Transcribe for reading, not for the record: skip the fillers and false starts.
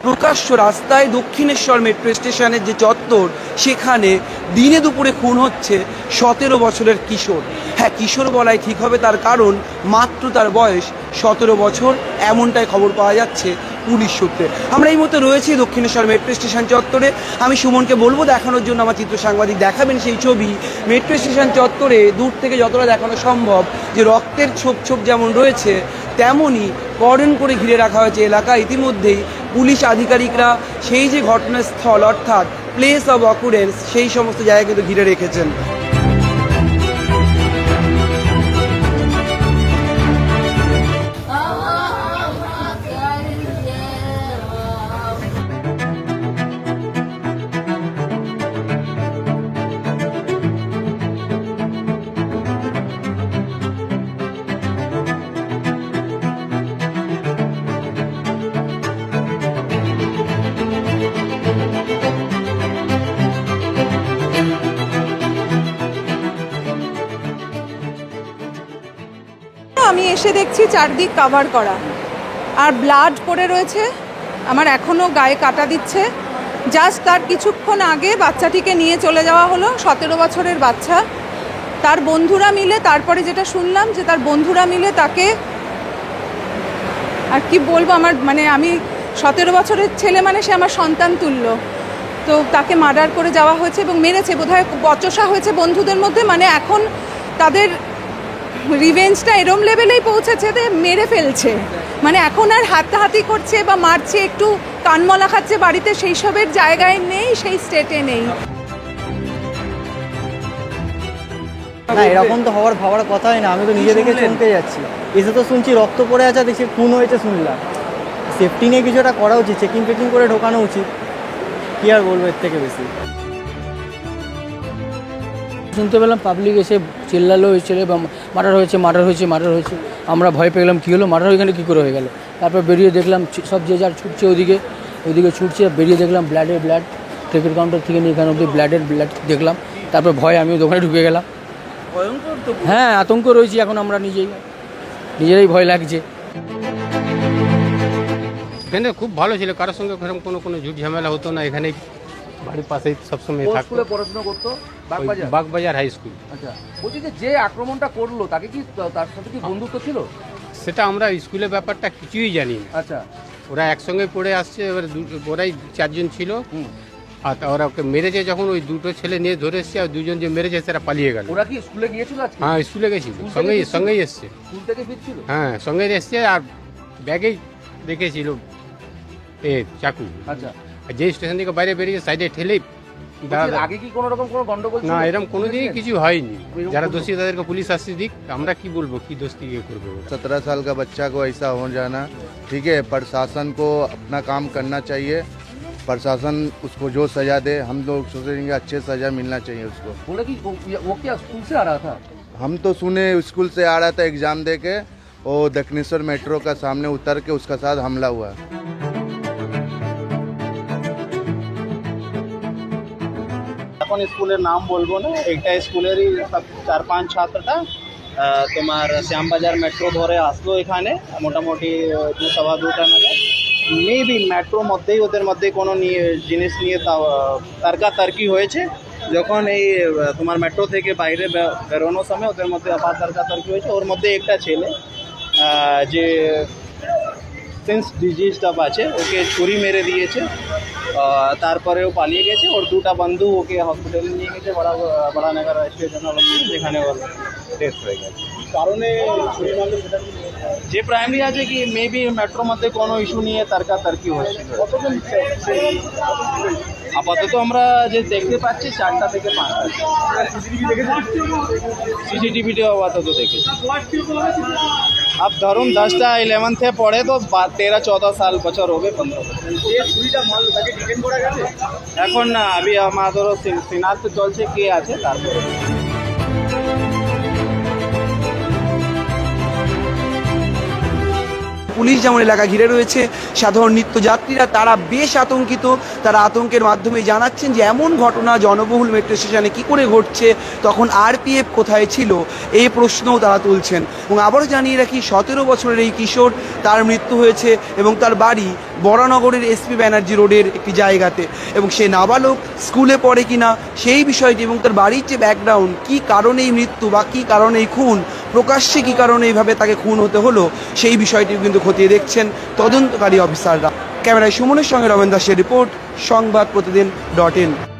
প্রকাশ্য রাস্তায় দক্ষিণেশ্বর মেট্রো স্টেশনের যে চত্বর, সেখানে দিনে দুপুরে খুন হচ্ছে 17 বছরের কিশোর। হ্যাঁ, কিশোর বলাই ঠিক হবে, তার কারণ মাত্র তার বয়স 17 বছর, এমনটাই খবর পাওয়া যাচ্ছে পুলিশ সূত্রে। আমরা এই মুহূর্তে রয়েছি দক্ষিণেশ্বর মেট্রো স্টেশন চত্বরে। আমি সুমনকে বলবো দেখানোর জন্য, আমার চিত্র সাংবাদিক দেখাবেন সেই ছবি। মেট্রো স্টেশন চত্বরে দূর থেকে যতটা দেখানো সম্ভব যে রক্তের ছোপ ছোপ যেমন রয়েছে, তেমনই কর্ডন করে ঘিরে রাখা হয়েছে এলাকা। ইতিমধ্যেই পুলিশ আধিকারিকরা সেই যে ঘটনাস্থল অর্থাৎ প্লেস অফ অকুরেন্স, সেই সমস্ত জায়গা কিন্তু ঘিরে রেখেছেন। আমি এসে দেখছি চারদিক কভার করা আর ব্লাড পড়ে রয়েছে। আমার এখনও গায়ে কাটা দিচ্ছে। জাস্ট তার কিছুক্ষণ আগে বাচ্চাটিকে নিয়ে চলে যাওয়া হলো, 17 বছরের বাচ্চা। তার বন্ধুরা মিলে, তারপরে যেটা শুনলাম যে তার বন্ধুরা মিলে তাকে, আর কি বলবো, আমি 17 বছরের ছেলে মানে সে আমার সন্তান তুল্য, তো তাকে মার্ডার করে যাওয়া হয়েছে এবং মেরেছে। বোধহয় বচসা হয়েছে বন্ধুদের মধ্যে, এখন তাদের রিভেঞ্জটা এরম লেভেলেই পৌঁছেছে যে মেরে ফেলছে। এখন আর হাতাহাতি করছে বা মারছে, একটু কানমলা খাচ্ছে বাড়িতে, সেই সবের জায়গায় নেই, সেই স্টেটে নেই। না, এরকম তো ভাবার কথাই না। আমি তো নিজে দেখে চমকে যাচ্ছি। এসে তো শুনছি রক্ত পড়ে আছে, দেখছি খুন হয়েছে শুনলাম। সেফটি নিয়ে কিছু একটা করা উচিত, চেকিং ফেকিং করে ঢোকানো উচিত। কী আর বলবো এর থেকে বেশি। শুনতে পেলাম পাবলিক এসে চিল্লালো, ওই ছেলে মার্ডার হয়েছে। আমরা ভয় পেয়ে গেলাম, কী হলো, মার্ডার ওইখানে কী করে হয়ে গেল। তারপর বেরিয়ে দেখলাম সব যে যার ছুটছে ওইদিকে ছুটছে। বেরিয়ে দেখলাম ব্লাড টিকিট কাউন্টার থেকে নিয়ে এখানে অব্দি ব্লাড দেখলাম। তারপর ভয় আমি দোকানে ঢুকে গেলাম। হ্যাঁ, আতঙ্ক রয়েছি এখন, আমরা নিজেরাই ভয় লাগছে। এখানে খুব ভালো ছিল, কারোর সঙ্গে কোনো ঝুট ঝামেলা হতো না। এখানে বাড়ির পাশেই সবসময় থাকতো। পড়াশোনা করতো বাগবাজার হাই স্কুল। আচ্ছা, বলছি যে আক্রমণটা করলো তাকে কি, তার সাথে কি বন্ধুত্ব ছিল? সেটা আমরা স্কুলের ব্যাপারটা কিছুই জানি না। আচ্ছা, ওরা একসঙ্গে পড়ে আসছে, এবার ওরাই 4 জন ছিল। আর ওরা ওকে মেরেছে যখন, ওই দুটো ছেলে নিয়ে ধরে এসছে, আর 2 জন যে মেরেছে সেটা পালিয়ে গেল। ওরা কি স্কুলে গিয়েছিল আজকে? হ্যাঁ, স্কুলে গেছিল, সঙ্গেই এসছে। স্কুল থেকে ফিরছিল? হ্যাঁ, সঙ্গেই এসছে, আর ব্যাগেই দেখেছিল চাকু। আচ্ছা, যে স্টেশন থেকে বাইরে বেরিয়ে সাইডে ঠেলে। আগে কি কোনো রকম কোনো গন্ডগোল ছিল? না, এরকম কোনোদিনই কিছু হয়নি। যারা দোষী তাদেরকে পুলিশ শাস্তি দিক, আমরা কি বলবো, কি দোষী করবো। 17 साल का बच्चा को ऐसा हो जाना, ठीक है। प्रशासन को अपना काम करना चाहिए। प्रशासन उसको जो सजा दे, हम लोग सोचेंगे अच्छे सजा मिलना चाहिए उसको। बोला कि वो क्या स्कूल से आ रहा था? हम तो सुने स्कूल से आ रहा था एग्जाम दे के, वो दक्षिणेश्वर मेट्रो का सामने उतर के उसका साथ हमला हुआ। এখন স্কুলের নাম বলবো না, একটা স্কুলেরই 4-5 ছাত্রটা তোমার শ্যামবাজার মেট্রো ধরে আসলো এখানে মোটামুটি 2:15 নাগাদ। মেবি মেট্রোর মধ্যেই ওদের মধ্যে কোনো জিনিস নিয়ে তর্কাতর্কি হয়েছে। যখন এই তোমার মেট্রো থেকে বাইরে বেরোনোর সময় ওদের মধ্যে আবার তর্কাতর্কি হয়েছে। ওর মধ্যে একটা ছেলে যে সেন্স ডিজিজটা আছে, ওকে ছুরি মেরে দিয়েছে। তারপরে ও পালিয়ে গেছে। ওর 2টা বন্ধু ওকে হসপিটালে নিয়ে গেছে, বড়ানগর স্টেশন, যেখানে ওর ডেথ হয়ে গেছে। কারণে যে প্রাইমারি আছে কি মেবি মেট্রোর মধ্যে কোনো ইস্যু নিয়ে তর্কাতর্কি হচ্ছিল। আপাতত আমরা যে দেখতে পাচ্ছি 4টা থেকে 5টা সিসিটিভিটিও আপাতত দেখেছি। अब धरुन 10টা 11th পড়ে তো 13-14 সাল বছর হবে, 15 বছর। এখন না, আমি আমাদেরও সিনাতে চলছে কে আছে তারপরে। পুলিশ যেমন এলাকা ঘিরে রয়েছে, সাধারণ নিত্যযাত্রীরা তারা বেশ আতঙ্কিত। তারা আতঙ্কের মাধ্যমে জানাচ্ছেন যে এমন ঘটনা জনবহুল মেট্রো স্টেশনে কী করে ঘটছে, তখন আরপিএফ কোথায় ছিল, এই প্রশ্নও তারা তুলছেন। এবং আবারও জানিয়ে রাখি, 17 বছরের এই কিশোর, তার মৃত্যু হয়েছে এবং তার বাড়ি বরানগরের এসপি ব্যানার্জি রোডের একটি জায়গাতে। এবং সে নাবালক, স্কুলে পড়ে কিনা সেই বিষয়টি এবং তার বাড়ির যে ব্যাকগ্রাউন্ড, কী কারণে এই মৃত্যু বা কী কারণে এই খুন, প্রকাশ্যে কী কারণে এইভাবে তাকে খুন হতে হলো, সেই বিষয়টিও কিন্তু খতিয়ে দেখছেন তদন্তকারী অফিসাররা। ক্যামেরায় সুমনের সঙ্গে রমেন দাসের রিপোর্ট, সংবাদ প্রতিদিন .in।